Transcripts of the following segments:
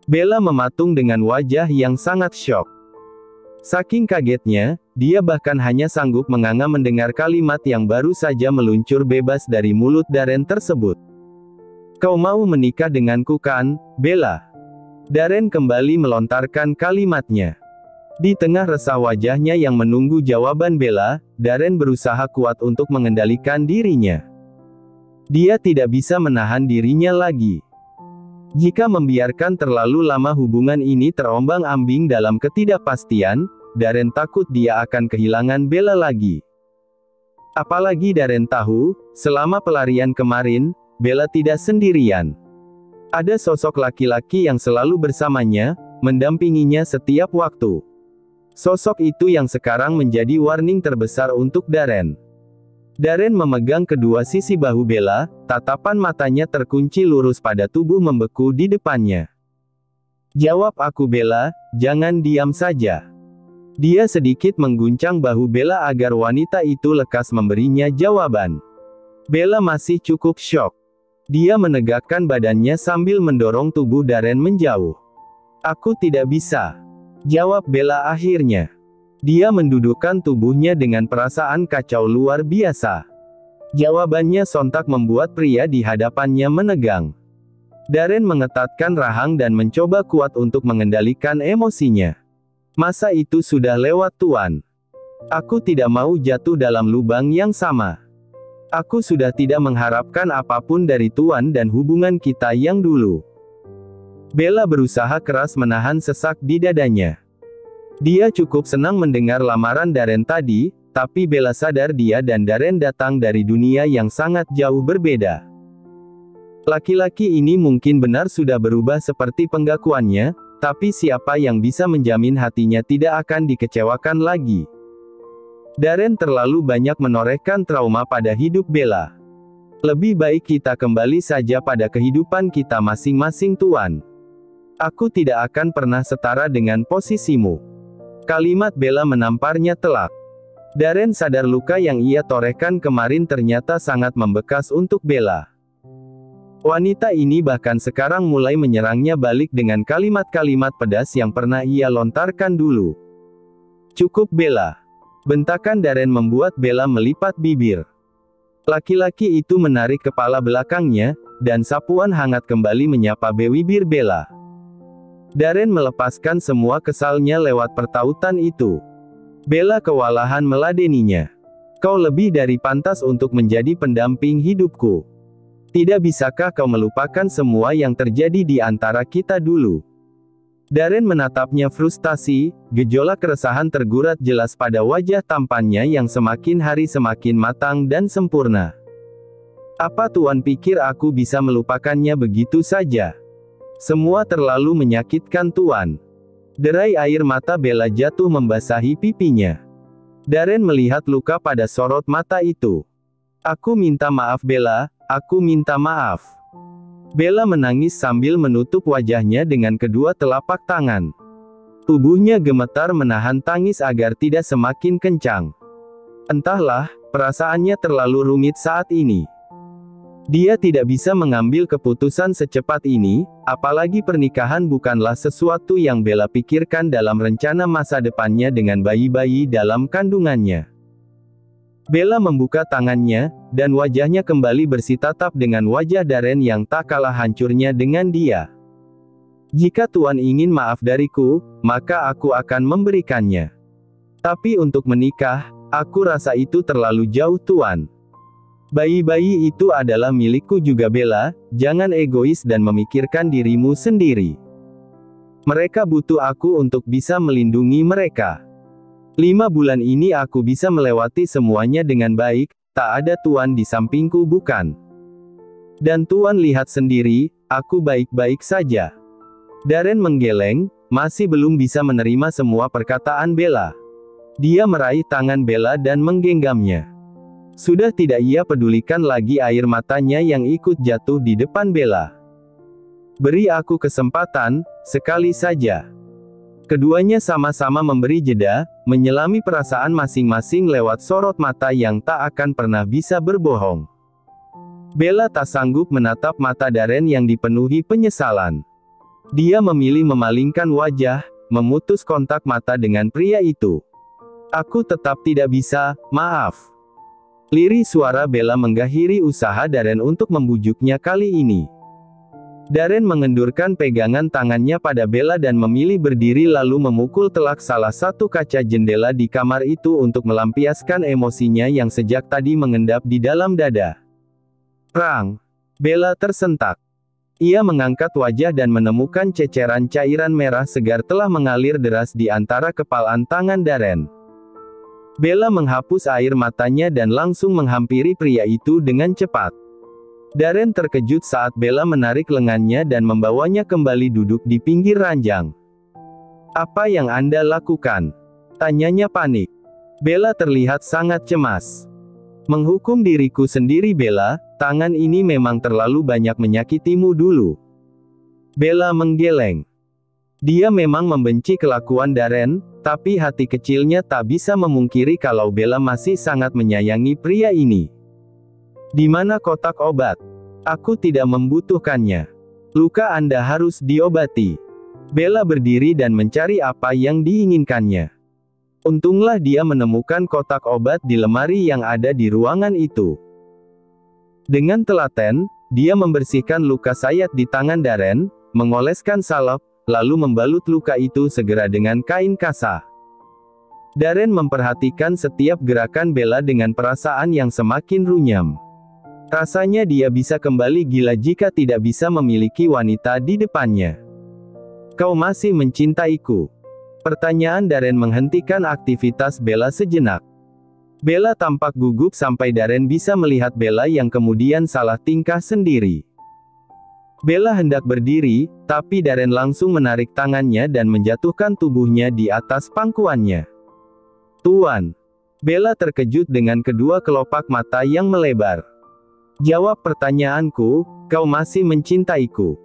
Bella mematung dengan wajah yang sangat syok. Saking kagetnya, dia bahkan hanya sanggup menganga mendengar kalimat yang baru saja meluncur bebas dari mulut Darren tersebut. "Kau mau menikah denganku kan, Bella?" Darren kembali melontarkan kalimatnya. Di tengah resah wajahnya yang menunggu jawaban Bella, Darren berusaha kuat untuk mengendalikan dirinya. Dia tidak bisa menahan dirinya lagi. Jika membiarkan terlalu lama hubungan ini terombang-ambing dalam ketidakpastian, Darren takut dia akan kehilangan Bella lagi. Apalagi Darren tahu, selama pelarian kemarin, Bella tidak sendirian. Ada sosok laki-laki yang selalu bersamanya, mendampinginya setiap waktu. Sosok itu yang sekarang menjadi warning terbesar untuk Darren. Darren memegang kedua sisi bahu Bella, tatapan matanya terkunci lurus pada tubuh membeku di depannya. "Jawab aku Bella, jangan diam saja." Dia sedikit mengguncang bahu Bella agar wanita itu lekas memberinya jawaban. Bella masih cukup syok. Dia menegakkan badannya sambil mendorong tubuh Darren menjauh. "Aku tidak bisa," jawab Bella akhirnya. Dia mendudukkan tubuhnya dengan perasaan kacau luar biasa. Jawabannya sontak membuat pria di hadapannya menegang. Darren mengetatkan rahang dan mencoba kuat untuk mengendalikan emosinya. "Masa itu sudah lewat Tuan. Aku tidak mau jatuh dalam lubang yang sama. Aku sudah tidak mengharapkan apapun dari Tuan dan hubungan kita yang dulu." Bella berusaha keras menahan sesak di dadanya. Dia cukup senang mendengar lamaran Darren tadi, tapi Bella sadar dia dan Darren datang dari dunia yang sangat jauh berbeda. Laki-laki ini mungkin benar sudah berubah seperti pengakuannya, tapi siapa yang bisa menjamin hatinya tidak akan dikecewakan lagi? Darren terlalu banyak menorehkan trauma pada hidup Bella. "Lebih baik kita kembali saja pada kehidupan kita masing-masing Tuan. Aku tidak akan pernah setara dengan posisimu." Kalimat Bella menamparnya telak. Darren sadar luka yang ia torehkan kemarin ternyata sangat membekas untuk Bella. Wanita ini bahkan sekarang mulai menyerangnya balik dengan kalimat-kalimat pedas yang pernah ia lontarkan dulu. "Cukup Bella." Bentakan Darren membuat Bella melipat bibir. Laki-laki itu menarik kepala belakangnya, dan sapuan hangat kembali menyapa bibir Bella. Darren melepaskan semua kesalnya lewat pertautan itu. Bella kewalahan meladeninya. "Kau lebih dari pantas untuk menjadi pendamping hidupku. Tidak bisakah kau melupakan semua yang terjadi di antara kita dulu?" Darren menatapnya frustasi, gejolak keresahan tergurat jelas pada wajah tampannya yang semakin hari semakin matang dan sempurna. "Apa Tuan pikir aku bisa melupakannya begitu saja? Semua terlalu menyakitkan Tuan." Derai air mata Bella jatuh membasahi pipinya. Darren melihat luka pada sorot mata itu. "Aku minta maaf Bella, aku minta maaf." Bella menangis sambil menutup wajahnya dengan kedua telapak tangan. Tubuhnya gemetar menahan tangis agar tidak semakin kencang. Entahlah, perasaannya terlalu rumit saat ini. Dia tidak bisa mengambil keputusan secepat ini, apalagi pernikahan bukanlah sesuatu yang Bella pikirkan dalam rencana masa depannya dengan bayi-bayi dalam kandungannya. Bella membuka tangannya, dan wajahnya kembali bersitatap dengan wajah Darren yang tak kalah hancurnya dengan dia. "Jika Tuan ingin maaf dariku, maka aku akan memberikannya. Tapi untuk menikah, aku rasa itu terlalu jauh Tuan. Bayi-bayi itu adalah milikku juga Bella, jangan egois dan memikirkan dirimu sendiri. Mereka butuh aku untuk bisa melindungi mereka. 5 bulan ini aku bisa melewati semuanya dengan baik, tak ada Tuan di sampingku bukan? Dan Tuan lihat sendiri, aku baik-baik saja." Darren menggeleng, masih belum bisa menerima semua perkataan Bella. Dia meraih tangan Bella dan menggenggamnya. Sudah tidak ia pedulikan lagi air matanya yang ikut jatuh di depan Bella. "Beri aku kesempatan, sekali saja." Keduanya sama-sama memberi jeda, menyelami perasaan masing-masing lewat sorot mata yang tak akan pernah bisa berbohong. Bella tak sanggup menatap mata Darren yang dipenuhi penyesalan. Dia memilih memalingkan wajah, memutus kontak mata dengan pria itu. Aku tetap tidak bisa, maaf. Lirih suara Bella mengakhiri usaha Darren untuk membujuknya kali ini. Darren mengendurkan pegangan tangannya pada Bella dan memilih berdiri lalu memukul telak salah satu kaca jendela di kamar itu untuk melampiaskan emosinya yang sejak tadi mengendap di dalam dada. Prang! Bella tersentak. Ia mengangkat wajah dan menemukan ceceran cairan merah segar telah mengalir deras di antara kepalan tangan Darren. Bella menghapus air matanya dan langsung menghampiri pria itu dengan cepat. Darren terkejut saat Bella menarik lengannya dan membawanya kembali duduk di pinggir ranjang. "Apa yang Anda lakukan?" tanyanya panik. Bella terlihat sangat cemas. "Menghukum diriku sendiri Bella, tangan ini memang terlalu banyak menyakitimu dulu." Bella menggeleng. Dia memang membenci kelakuan Darren, tapi hati kecilnya tak bisa memungkiri kalau Bella masih sangat menyayangi pria ini. "Di mana kotak obat? Aku tidak membutuhkannya. Luka Anda harus diobati." Bella berdiri dan mencari apa yang diinginkannya. Untunglah dia menemukan kotak obat di lemari yang ada di ruangan itu. Dengan telaten, dia membersihkan luka sayat di tangan Darren, mengoleskan salep, lalu membalut luka itu segera dengan kain kasa. Darren memperhatikan setiap gerakan Bella dengan perasaan yang semakin runyam. Rasanya dia bisa kembali gila jika tidak bisa memiliki wanita di depannya. "Kau masih mencintaiku?" Pertanyaan Darren menghentikan aktivitas Bella sejenak. Bella tampak gugup sampai Darren bisa melihat Bella yang kemudian salah tingkah sendiri. Bella hendak berdiri, tapi Darren langsung menarik tangannya dan menjatuhkan tubuhnya di atas pangkuannya. "Tuan." Bella terkejut dengan kedua kelopak mata yang melebar. "Jawab pertanyaanku, kau masih mencintaiku?"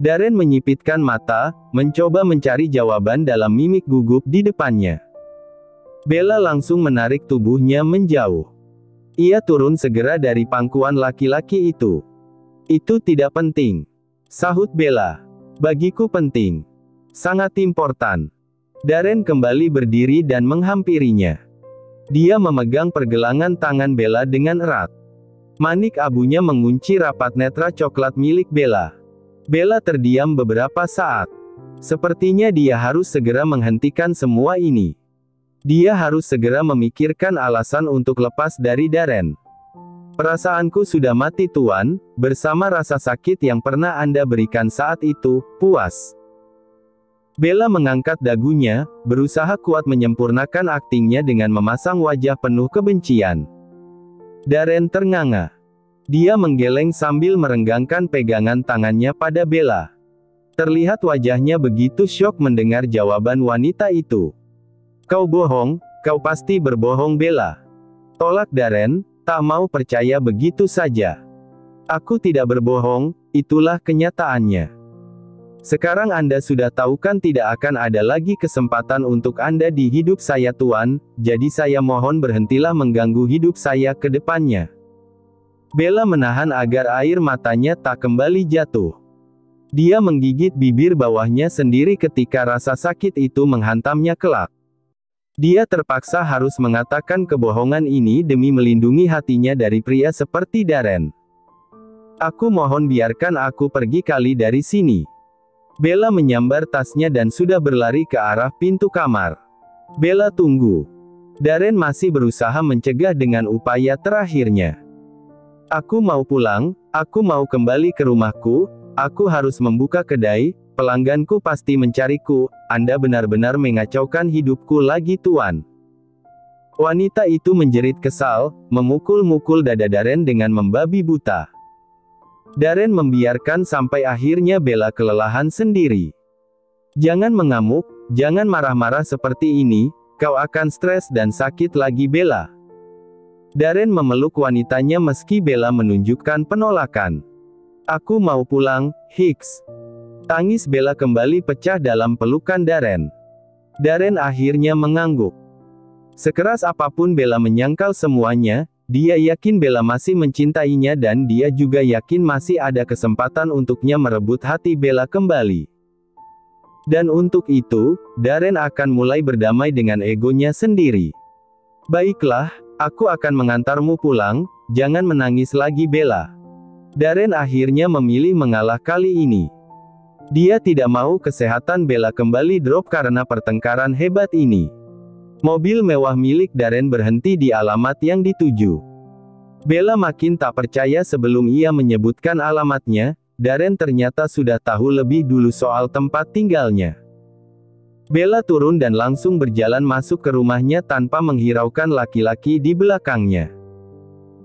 Darren menyipitkan mata, mencoba mencari jawaban dalam mimik gugup di depannya. Bella langsung menarik tubuhnya menjauh. Ia turun segera dari pangkuan laki-laki itu. "Itu tidak penting," sahut Bella. "Bagiku penting. Sangat important." Darren kembali berdiri dan menghampirinya. Dia memegang pergelangan tangan Bella dengan erat. Manik abunya mengunci rapat netra coklat milik Bella. Bella terdiam beberapa saat. Sepertinya dia harus segera menghentikan semua ini. Dia harus segera memikirkan alasan untuk lepas dari Darren. "Perasaanku sudah mati Tuan, bersama rasa sakit yang pernah Anda berikan saat itu, puas." Bella mengangkat dagunya, berusaha kuat menyempurnakan aktingnya dengan memasang wajah penuh kebencian. Darren ternganga. Dia menggeleng sambil merenggangkan pegangan tangannya pada Bella. Terlihat wajahnya begitu syok mendengar jawaban wanita itu. "Kau bohong, kau pasti berbohong Bella." Tolak Darren, tak mau percaya begitu saja. "Aku tidak berbohong, itulah kenyataannya. Sekarang Anda sudah tahu kan tidak akan ada lagi kesempatan untuk Anda di hidup saya Tuan, jadi saya mohon berhentilah mengganggu hidup saya ke depannya." Bella menahan agar air matanya tak kembali jatuh. Dia menggigit bibir bawahnya sendiri ketika rasa sakit itu menghantamnya kelak. Dia terpaksa harus mengatakan kebohongan ini demi melindungi hatinya dari pria seperti Darren. "Aku mohon biarkan aku pergi kali dari sini." Bella menyambar tasnya dan sudah berlari ke arah pintu kamar. "Bella tunggu." Darren masih berusaha mencegah dengan upaya terakhirnya. "Aku mau pulang, aku mau kembali ke rumahku, aku harus membuka kedai, pelangganku pasti mencariku, Anda benar-benar mengacaukan hidupku lagi Tuan." Wanita itu menjerit kesal, memukul-mukul dada Darren dengan membabi buta. Darren membiarkan sampai akhirnya Bella kelelahan sendiri. "Jangan mengamuk, jangan marah-marah seperti ini, kau akan stres dan sakit lagi Bella." Darren memeluk wanitanya meski Bella menunjukkan penolakan. "Aku mau pulang, Hicks." Tangis Bella kembali pecah dalam pelukan Darren. Darren akhirnya mengangguk. Sekeras apapun Bella menyangkal semuanya, dia yakin Bella masih mencintainya dan dia juga yakin masih ada kesempatan untuknya merebut hati Bella kembali. Dan untuk itu, Darren akan mulai berdamai dengan egonya sendiri. Baiklah, aku akan mengantarmu pulang, jangan menangis lagi Bella. Darren akhirnya memilih mengalah kali ini. Dia tidak mau kesehatan Bella kembali drop karena pertengkaran hebat ini. Mobil mewah milik Darren berhenti di alamat yang dituju. Bella makin tak percaya sebelum ia menyebutkan alamatnya. Darren ternyata sudah tahu lebih dulu soal tempat tinggalnya. Bella turun dan langsung berjalan masuk ke rumahnya tanpa menghiraukan laki-laki di belakangnya.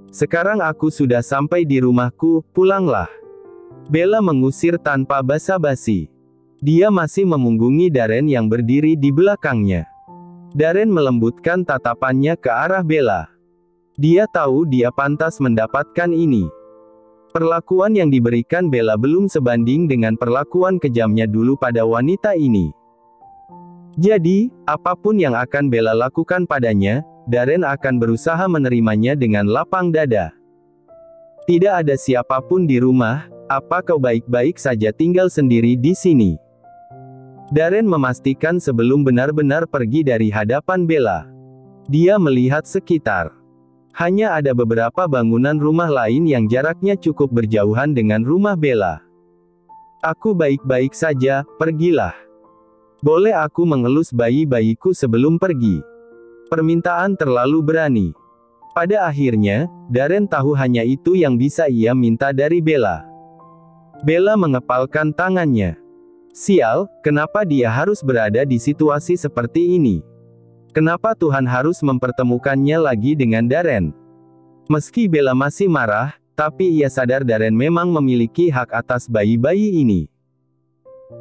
Sekarang aku sudah sampai di rumahku, pulanglah. Bella mengusir tanpa basa-basi. Dia masih memunggungi Darren yang berdiri di belakangnya. Darren melembutkan tatapannya ke arah Bella. Dia tahu dia pantas mendapatkan ini. Perlakuan yang diberikan Bella belum sebanding dengan perlakuan kejamnya dulu pada wanita ini. Jadi, apapun yang akan Bella lakukan padanya, Darren akan berusaha menerimanya dengan lapang dada. Tidak ada siapapun di rumah, apa kau baik-baik saja tinggal sendiri di sini? Darren memastikan sebelum benar-benar pergi dari hadapan Bella. Dia melihat sekitar. Hanya ada beberapa bangunan rumah lain yang jaraknya cukup berjauhan dengan rumah Bella. Aku baik-baik saja, pergilah. Boleh aku mengelus bayi-bayiku sebelum pergi? Permintaan terlalu berani. Pada akhirnya, Darren tahu hanya itu yang bisa ia minta dari Bella. Bella mengepalkan tangannya. Sial, kenapa dia harus berada di situasi seperti ini? Kenapa Tuhan harus mempertemukannya lagi dengan Darren? Meski Bella masih marah, tapi ia sadar Darren memang memiliki hak atas bayi-bayi ini.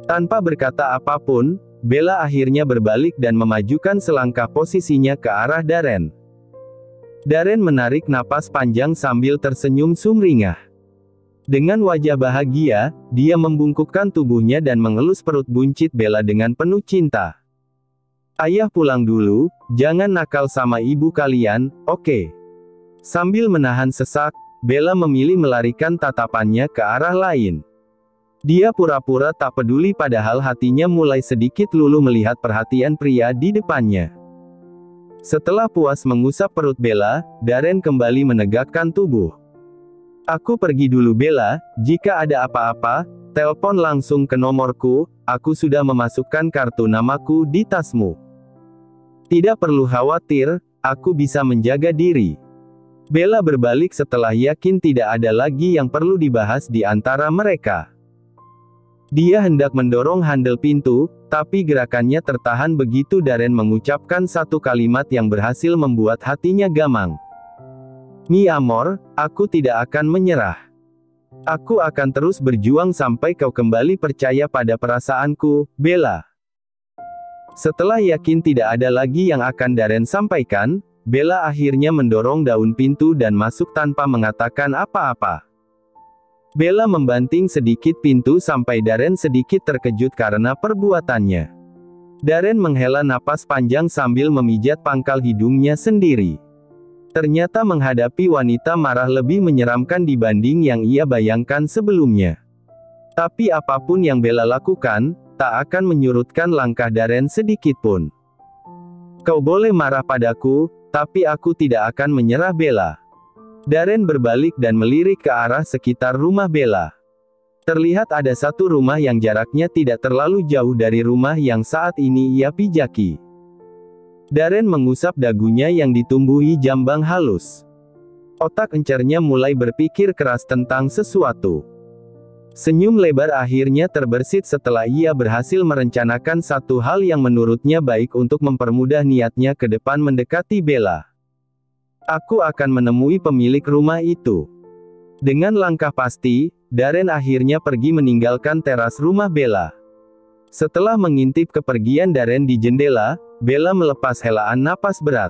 Tanpa berkata apapun, Bella akhirnya berbalik dan memajukan selangkah posisinya ke arah Darren. Darren menarik napas panjang sambil tersenyum sumringah. Dengan wajah bahagia, dia membungkukkan tubuhnya dan mengelus perut buncit Bella dengan penuh cinta. Ayah pulang dulu, jangan nakal sama ibu kalian, oke? Sambil menahan sesak, Bella memilih melarikan tatapannya ke arah lain. Dia pura-pura tak peduli padahal hatinya mulai sedikit luluh melihat perhatian pria di depannya. Setelah puas mengusap perut Bella, Darren kembali menegakkan tubuh. Aku pergi dulu Bella, jika ada apa-apa, telepon langsung ke nomorku, aku sudah memasukkan kartu namaku di tasmu. Tidak perlu khawatir, aku bisa menjaga diri. Bella berbalik setelah yakin tidak ada lagi yang perlu dibahas di antara mereka. Dia hendak mendorong handle pintu, tapi gerakannya tertahan begitu Darren mengucapkan satu kalimat yang berhasil membuat hatinya gamang. Mi amor, aku tidak akan menyerah. Aku akan terus berjuang sampai kau kembali percaya pada perasaanku, Bella. Setelah yakin tidak ada lagi yang akan Darren sampaikan, Bella akhirnya mendorong daun pintu dan masuk tanpa mengatakan apa-apa. Bella membanting sedikit pintu sampai Darren sedikit terkejut karena perbuatannya. Darren menghela napas panjang sambil memijat pangkal hidungnya sendiri. Ternyata menghadapi wanita marah lebih menyeramkan dibanding yang ia bayangkan sebelumnya. Tapi apapun yang Bella lakukan, tak akan menyurutkan langkah Darren sedikitpun. Kau boleh marah padaku, tapi aku tidak akan menyerah Bella. Darren berbalik dan melirik ke arah sekitar rumah Bella. Terlihat ada satu rumah yang jaraknya tidak terlalu jauh dari rumah yang saat ini ia pijaki. Darren mengusap dagunya yang ditumbuhi jambang halus. Otak encernya mulai berpikir keras tentang sesuatu. Senyum lebar akhirnya terbersit setelah ia berhasil merencanakan satu hal yang menurutnya baik untuk mempermudah niatnya ke depan mendekati Bella. Aku akan menemui pemilik rumah itu. Dengan langkah pasti, Darren akhirnya pergi meninggalkan teras rumah Bella. Setelah mengintip kepergian Darren di jendela, Bella melepas helaan napas berat.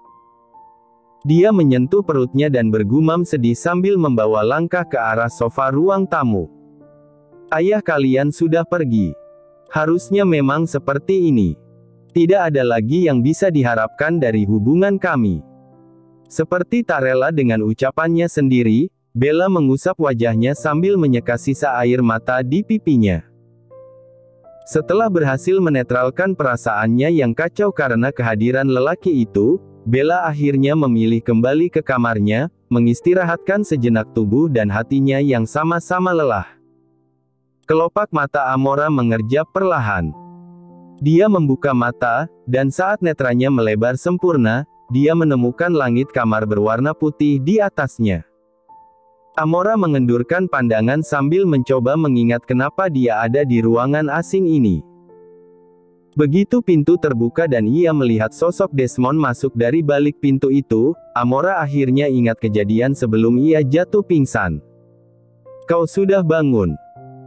Dia menyentuh perutnya dan bergumam sedih sambil membawa langkah ke arah sofa ruang tamu. Ayah kalian sudah pergi. Harusnya memang seperti ini. Tidak ada lagi yang bisa diharapkan dari hubungan kami. Seperti tak rela dengan ucapannya sendiri, Bella mengusap wajahnya sambil menyeka sisa air mata di pipinya. Setelah berhasil menetralkan perasaannya yang kacau karena kehadiran lelaki itu, Bella akhirnya memilih kembali ke kamarnya, mengistirahatkan sejenak tubuh dan hatinya yang sama-sama lelah. Kelopak mata Amora mengerjap perlahan. Dia membuka mata, dan saat netranya melebar sempurna, dia menemukan langit kamar berwarna putih di atasnya. Amora mengendurkan pandangan sambil mencoba mengingat kenapa dia ada di ruangan asing ini. Begitu pintu terbuka dan ia melihat sosok Desmond masuk dari balik pintu itu, Amora akhirnya ingat kejadian sebelum ia jatuh pingsan. "Kau sudah bangun."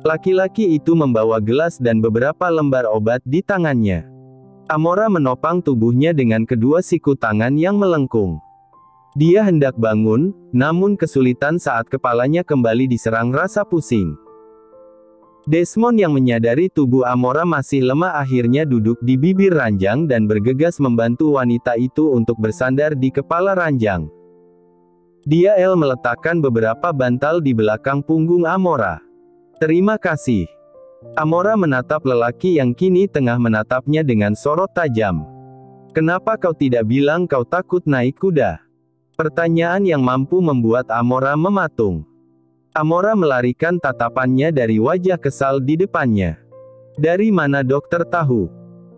Laki-laki itu membawa gelas dan beberapa lembar obat di tangannya. Amora menopang tubuhnya dengan kedua siku tangan yang melengkung. Dia hendak bangun, namun kesulitan saat kepalanya kembali diserang rasa pusing. Desmond yang menyadari tubuh Amora masih lemah akhirnya duduk di bibir ranjang dan bergegas membantu wanita itu untuk bersandar di kepala ranjang. Dia meletakkan beberapa bantal di belakang punggung Amora. "Terima kasih." Amora menatap lelaki yang kini tengah menatapnya dengan sorot tajam. "Kenapa kau tidak bilang kau takut naik kuda?" Pertanyaan yang mampu membuat Amora mematung. Amora melarikan tatapannya dari wajah kesal di depannya. "Dari mana dokter tahu?"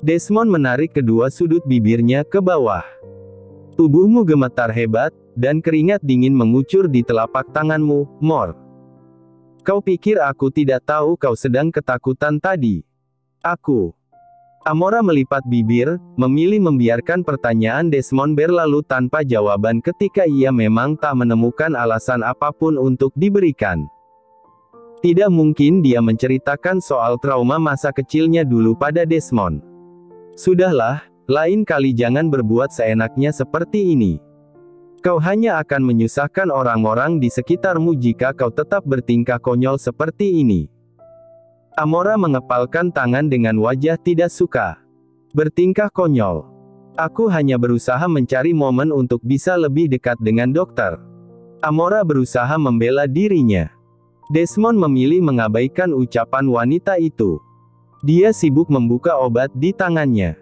Desmond menarik kedua sudut bibirnya ke bawah. "Tubuhmu gemetar hebat, dan keringat dingin mengucur di telapak tanganmu, Mor. Kau pikir aku tidak tahu kau sedang ketakutan tadi?" "Aku..." Amora melipat bibir, memilih membiarkan pertanyaan Desmond berlalu tanpa jawaban ketika ia memang tak menemukan alasan apapun untuk diberikan. Tidak mungkin dia menceritakan soal trauma masa kecilnya dulu pada Desmond. "Sudahlah, lain kali jangan berbuat seenaknya seperti ini. Kau hanya akan menyusahkan orang-orang di sekitarmu jika kau tetap bertingkah konyol seperti ini." Amora mengepalkan tangan dengan wajah tidak suka. "Bertingkah konyol? Aku hanya berusaha mencari momen untuk bisa lebih dekat dengan dokter." Amora berusaha membela dirinya. Desmond memilih mengabaikan ucapan wanita itu. Dia sibuk membuka obat di tangannya.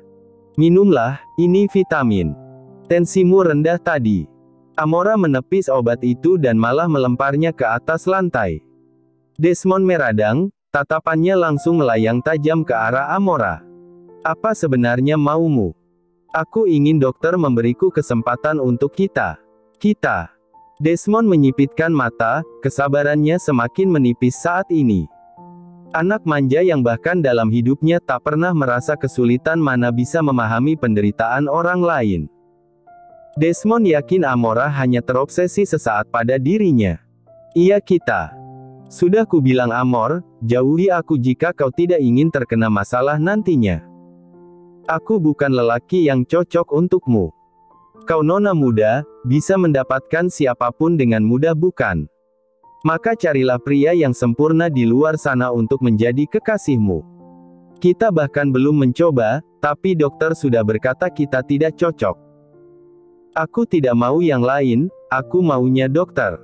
"Minumlah, ini vitamin. Tensimu rendah tadi." Amora menepis obat itu dan malah melemparnya ke atas lantai. Desmond meradang. Tatapannya langsung melayang tajam ke arah Amora. "Apa sebenarnya maumu?" "Aku ingin dokter memberiku kesempatan untuk kita." Desmond menyipitkan mata, kesabarannya semakin menipis saat ini. Anak manja yang bahkan dalam hidupnya tak pernah merasa kesulitan mana bisa memahami penderitaan orang lain. Desmond yakin Amora hanya terobsesi sesaat pada dirinya. "Kita. Sudah kubilang Amor, jauhi aku jika kau tidak ingin terkena masalah nantinya. Aku bukan lelaki yang cocok untukmu. Kau nona muda, bisa mendapatkan siapapun dengan mudah bukan? Maka carilah pria yang sempurna di luar sana untuk menjadi kekasihmu. Kita bahkan belum mencoba, tapi dokter sudah berkata kita tidak cocok. Aku tidak mau yang lain, aku maunya dokter."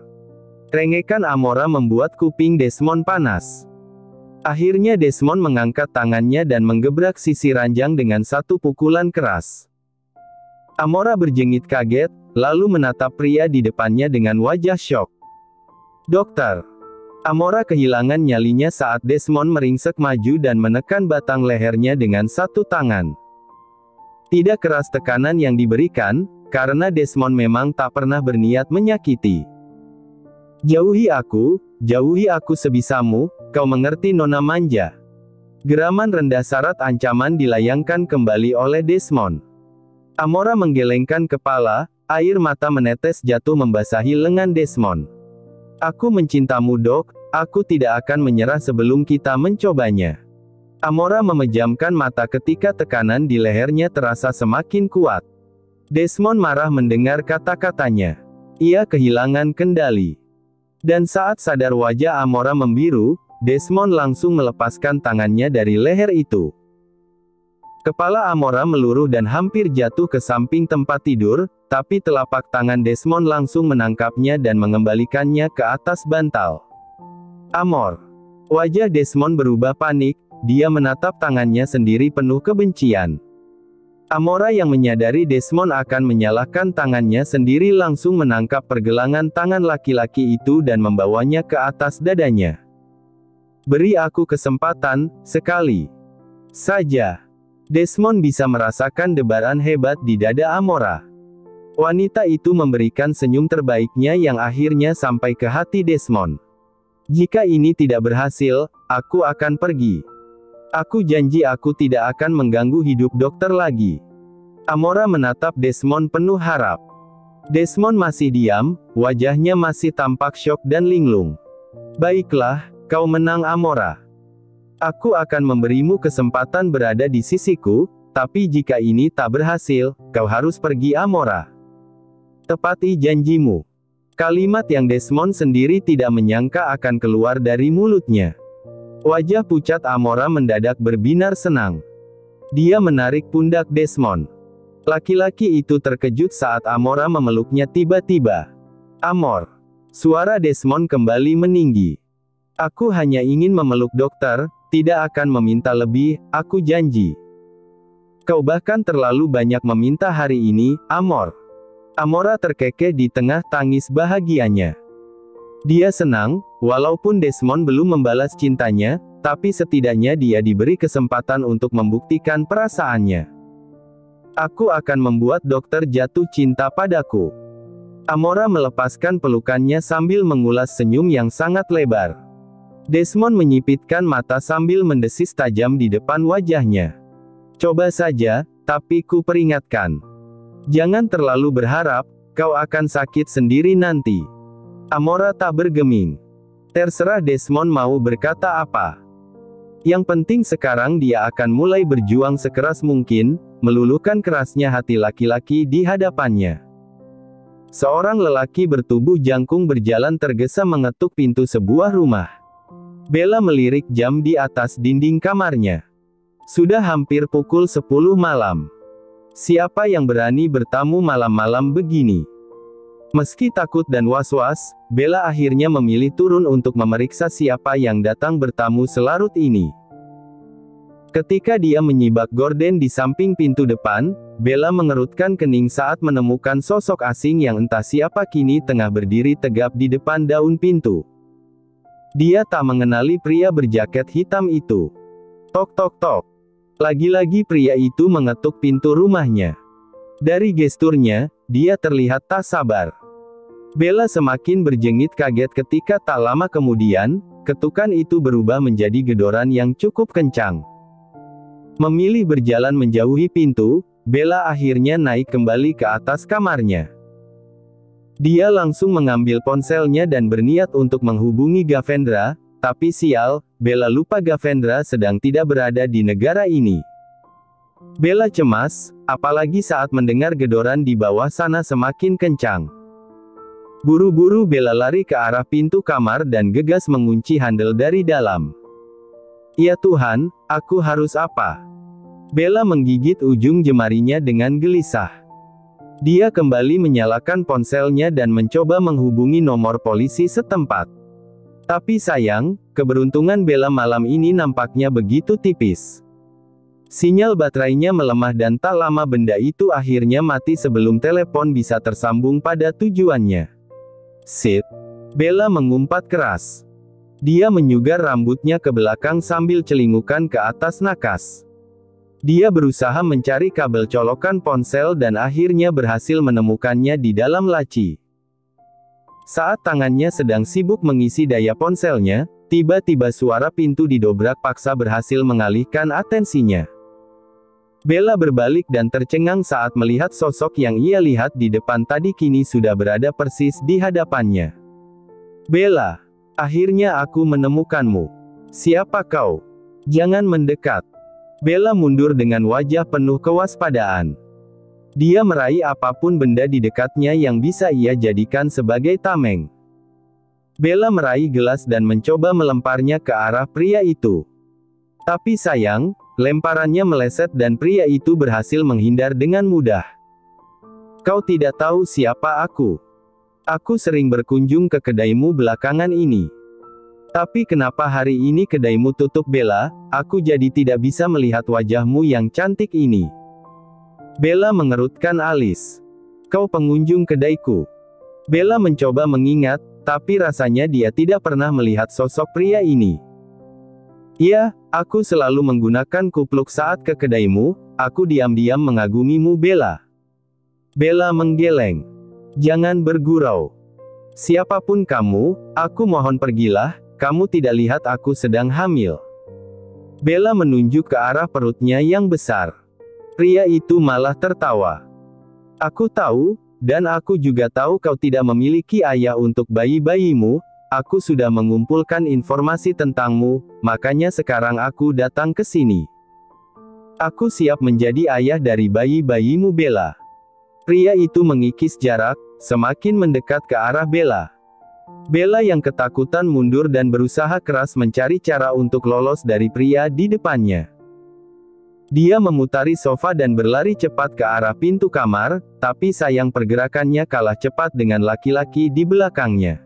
Rengekan Amora membuat kuping Desmond panas. Akhirnya Desmond mengangkat tangannya dan menggebrak sisi ranjang dengan satu pukulan keras. Amora berjengit kaget, lalu menatap pria di depannya dengan wajah syok. "Dokter." Amora kehilangan nyalinya saat Desmond meringsek maju dan menekan batang lehernya dengan satu tangan. Tidak keras tekanan yang diberikan, karena Desmond memang tak pernah berniat menyakiti. jauhi aku sebisamu, kau mengerti nona manja." Geraman rendah syarat ancaman dilayangkan kembali oleh Desmond. Amora menggelengkan kepala, air mata menetes jatuh membasahi lengan Desmond. "Aku mencintamu dok, aku tidak akan menyerah sebelum kita mencobanya." Amora memejamkan mata ketika tekanan di lehernya terasa semakin kuat. Desmond marah mendengar kata-katanya. Ia kehilangan kendali. Dan saat sadar wajah Amora membiru, Desmond langsung melepaskan tangannya dari leher itu. Kepala Amora meluruh dan hampir jatuh ke samping tempat tidur, tapi telapak tangan Desmond langsung menangkapnya dan mengembalikannya ke atas bantal. Amor. Wajah Desmond berubah panik, dia menatap tangannya sendiri penuh kebencian. Amora yang menyadari Desmond akan menyalahkan tangannya sendiri langsung menangkap pergelangan tangan laki-laki itu dan membawanya ke atas dadanya. Beri aku kesempatan, sekali saja. Desmond bisa merasakan debaran hebat di dada Amora. Wanita itu memberikan senyum terbaiknya yang akhirnya sampai ke hati Desmond. Jika ini tidak berhasil, aku akan pergi. Aku janji aku tidak akan mengganggu hidup dokter lagi. Amora menatap Desmond penuh harap. Desmond masih diam, wajahnya masih tampak syok dan linglung. Baiklah, kau menang Amora. Aku akan memberimu kesempatan berada di sisiku, tapi jika ini tak berhasil, kau harus pergi Amora. Tepati janjimu. Kalimat yang Desmond sendiri tidak menyangka akan keluar dari mulutnya. Wajah pucat Amora mendadak berbinar senang. Dia menarik pundak Desmond. Laki-laki itu terkejut saat Amora memeluknya tiba-tiba. Amor. Suara Desmond kembali meninggi. Aku hanya ingin memeluk dokter, tidak akan meminta lebih, aku janji. Kau bahkan terlalu banyak meminta hari ini, Amor. Amora terkekeh di tengah tangis bahagianya. Dia senang, walaupun Desmond belum membalas cintanya, tapi setidaknya dia diberi kesempatan untuk membuktikan perasaannya. Aku akan membuat dokter jatuh cinta padaku. Amora melepaskan pelukannya sambil mengulas senyum yang sangat lebar. Desmond menyipitkan mata sambil mendesis tajam di depan wajahnya. Coba saja, tapi ku peringatkan. Jangan terlalu berharap, kau akan sakit sendiri nanti. Amora tak bergeming. Terserah Desmond mau berkata apa. Yang penting sekarang dia akan mulai berjuang sekeras mungkin, meluluhkan kerasnya hati laki-laki di hadapannya. Seorang lelaki bertubuh jangkung berjalan tergesa mengetuk pintu sebuah rumah. Bella melirik jam di atas dinding kamarnya. Sudah hampir pukul 10 malam. Siapa yang berani bertamu malam-malam begini? Meski takut dan was-was, Bella akhirnya memilih turun untuk memeriksa siapa yang datang bertamu selarut ini. Ketika dia menyibak gorden di samping pintu depan, Bella mengerutkan kening saat menemukan sosok asing yang entah siapa kini tengah berdiri tegap di depan daun pintu. Dia tak mengenali pria berjaket hitam itu. Tok tok tok. Lagi-lagi pria itu mengetuk pintu rumahnya. Dari gesturnya, dia terlihat tak sabar. Bella semakin berjengit kaget ketika tak lama kemudian, ketukan itu berubah menjadi gedoran yang cukup kencang. Memilih berjalan menjauhi pintu, Bella akhirnya naik kembali ke atas kamarnya. Dia langsung mengambil ponselnya dan berniat untuk menghubungi Gavendra, tapi sial, Bella lupa Gavendra sedang tidak berada di negara ini. Bella cemas, apalagi saat mendengar gedoran di bawah sana semakin kencang. Buru-buru Bella lari ke arah pintu kamar dan gegas mengunci handle dari dalam. Ya Tuhan, aku harus apa? Bella menggigit ujung jemarinya dengan gelisah. Dia kembali menyalakan ponselnya dan mencoba menghubungi nomor polisi setempat. Tapi sayang, keberuntungan Bella malam ini nampaknya begitu tipis. Sinyal baterainya melemah dan tak lama benda itu akhirnya mati sebelum telepon bisa tersambung pada tujuannya. Sit. Bella mengumpat keras. Dia menyugar rambutnya ke belakang sambil celingukan ke atas nakas. Dia berusaha mencari kabel colokan ponsel dan akhirnya berhasil menemukannya di dalam laci. Saat tangannya sedang sibuk mengisi daya ponselnya, tiba-tiba suara pintu didobrak paksa berhasil mengalihkan atensinya. Bella berbalik dan tercengang saat melihat sosok yang ia lihat di depan tadi kini sudah berada persis di hadapannya. Bella, akhirnya aku menemukanmu. Siapa kau? Jangan mendekat. Bella mundur dengan wajah penuh kewaspadaan. Dia meraih apapun benda di dekatnya yang bisa ia jadikan sebagai tameng. Bella meraih gelas dan mencoba melemparnya ke arah pria itu. Tapi sayang, lemparannya meleset dan pria itu berhasil menghindar dengan mudah. Kau tidak tahu siapa aku. Aku sering berkunjung ke kedaimu belakangan ini. Tapi kenapa hari ini kedaimu tutup Bella? Aku jadi tidak bisa melihat wajahmu yang cantik ini. Bella mengerutkan alis. Kau pengunjung kedaiku. Bella mencoba mengingat, tapi rasanya dia tidak pernah melihat sosok pria ini. Ya, aku selalu menggunakan kupluk saat ke kedaimu. Aku diam-diam mengagumimu Bella. Bella menggeleng. Jangan bergurau. Siapapun kamu, aku mohon pergilah. Kamu tidak lihat aku sedang hamil. Bella menunjuk ke arah perutnya yang besar. Pria itu malah tertawa. Aku tahu, dan aku juga tahu kau tidak memiliki ayah untuk bayi-bayimu. Aku sudah mengumpulkan informasi tentangmu, makanya sekarang aku datang ke sini. Aku siap menjadi ayah dari bayi-bayimu Bella. Pria itu mengikis jarak, semakin mendekat ke arah Bella. Bella yang ketakutan mundur dan berusaha keras mencari cara untuk lolos dari pria di depannya. Dia memutari sofa dan berlari cepat ke arah pintu kamar, tapi sayang pergerakannya kalah cepat dengan laki-laki di belakangnya.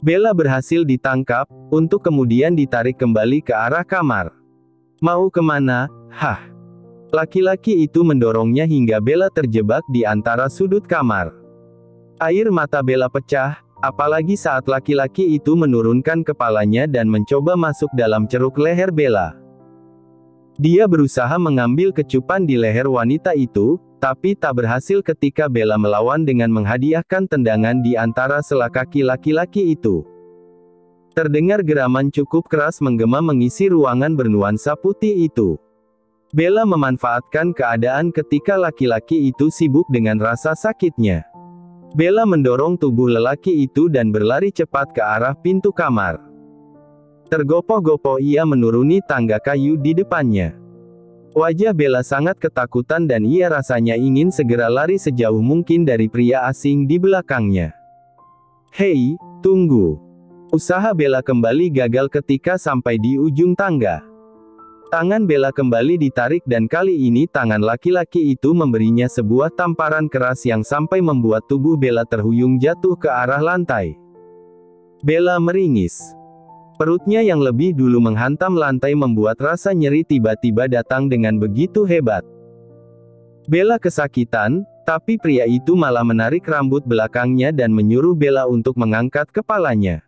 Bella berhasil ditangkap, untuk kemudian ditarik kembali ke arah kamar. Mau kemana? Hah! Laki-laki itu mendorongnya hingga Bella terjebak di antara sudut kamar. Air mata Bella pecah, apalagi saat laki-laki itu menurunkan kepalanya dan mencoba masuk dalam ceruk leher Bella. Dia berusaha mengambil kecupan di leher wanita itu, tapi tak berhasil ketika Bella melawan dengan menghadiahkan tendangan di antara selak kaki laki-laki itu. Terdengar geraman cukup keras menggema mengisi ruangan bernuansa putih itu. Bella memanfaatkan keadaan ketika laki-laki itu sibuk dengan rasa sakitnya. Bella mendorong tubuh lelaki itu dan berlari cepat ke arah pintu kamar. Tergopoh-gopoh ia menuruni tangga kayu di depannya. Wajah Bella sangat ketakutan dan ia rasanya ingin segera lari sejauh mungkin dari pria asing di belakangnya. Hei, tunggu. Usaha Bella kembali gagal ketika sampai di ujung tangga. Tangan Bella kembali ditarik dan kali ini tangan laki-laki itu memberinya sebuah tamparan keras yang sampai membuat tubuh Bella terhuyung jatuh ke arah lantai. Bella meringis. Perutnya yang lebih dulu menghantam lantai membuat rasa nyeri tiba-tiba datang dengan begitu hebat. Bella kesakitan, tapi pria itu malah menarik rambut belakangnya dan menyuruh Bella untuk mengangkat kepalanya.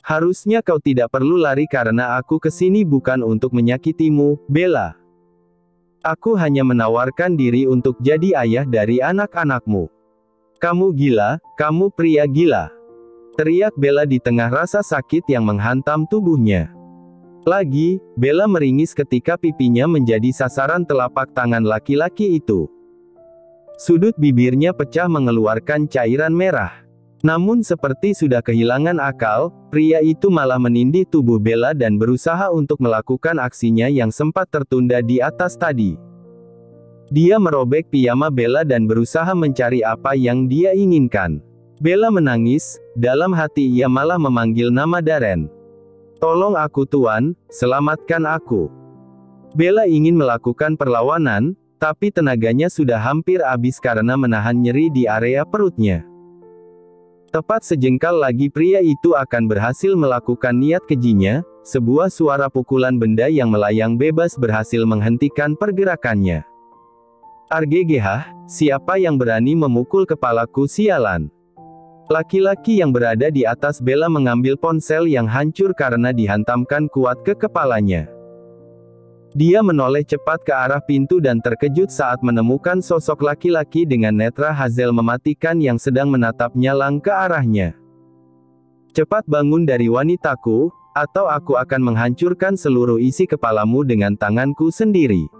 Harusnya kau tidak perlu lari karena aku kesini bukan untuk menyakitimu, Bella. Aku hanya menawarkan diri untuk jadi ayah dari anak-anakmu. Kamu gila, kamu pria gila. Teriak Bella di tengah rasa sakit yang menghantam tubuhnya. Lagi, Bella meringis ketika pipinya menjadi sasaran telapak tangan laki-laki itu. Sudut bibirnya pecah mengeluarkan cairan merah. Namun seperti sudah kehilangan akal, pria itu malah menindih tubuh Bella dan berusaha untuk melakukan aksinya yang sempat tertunda di atas tadi. Dia merobek piyama Bella dan berusaha mencari apa yang dia inginkan. Bella menangis, dalam hati ia malah memanggil nama Darren. Tolong aku Tuan, selamatkan aku. Bella ingin melakukan perlawanan, tapi tenaganya sudah hampir habis karena menahan nyeri di area perutnya. Tepat sejengkal lagi pria itu akan berhasil melakukan niat kejinya, sebuah suara pukulan benda yang melayang bebas berhasil menghentikan pergerakannya. Argegeh, siapa yang berani memukul kepalaku sialan? Laki-laki yang berada di atas Bella mengambil ponsel yang hancur karena dihantamkan kuat ke kepalanya. Dia menoleh cepat ke arah pintu dan terkejut saat menemukan sosok laki-laki dengan netra hazel mematikan yang sedang menatap nyalang ke arahnya. Cepat bangun dari wanitaku, atau aku akan menghancurkan seluruh isi kepalamu dengan tanganku sendiri.